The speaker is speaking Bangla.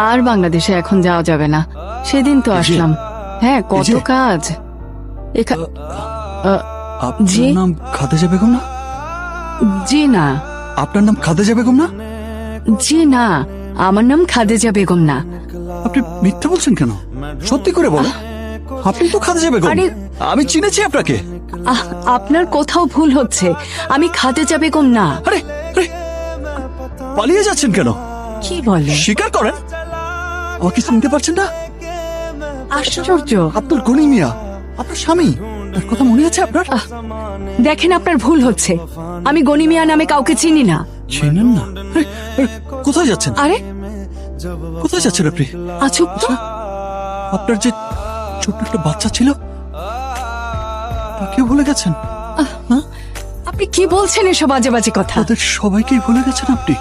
আর বাংলাদেশে এখন যাওয়া যাবে না, সেদিন তো আসলাম। হ্যাঁ, কত কাজ। জি আপনার নাম খাদিজা বেগম না? জি না। আপনার নাম খাদিজা বেগম না? জি না, আমার নাম খাদিজা বেগম না। আপনি মিথ্যা বলছেন কেন? সত্যি করে বলেন, আপনি তো খাদিজা বেগম। আরে আমি চিনেছি আপনাকে। আপনার কোথাও ভুল হচ্ছে, আমি খাদিজা বেগম না। আরে আরে, পালিয়ে যাচ্ছেন কেন? কি বলে? স্বীকার করেন, আমাকে চিনতে পারছেন না? আশ্চর্য। আব্দুল গনি মিয়া, আপনার স্বামী। তার কথা মনে আছে আপনার? দেখেন, আপনার ভুল হচ্ছে, আমি গনি মিয়া নামে কাউকে চিনি না। চেনেন না? আরে, আরে, কোথায় যাচ্ছেন? আরে কোথায় যাচ্ছেন আপনি? আচুপ তো। আপনার যে ছোট্ট একটা বাচ্চা ছিল, তাকে ভুলে গেছেন? আপনি কি বলছেন এসব বাজে বাজে কথা? তাদের সবাইকেই ভুলে গেছেন আপনি?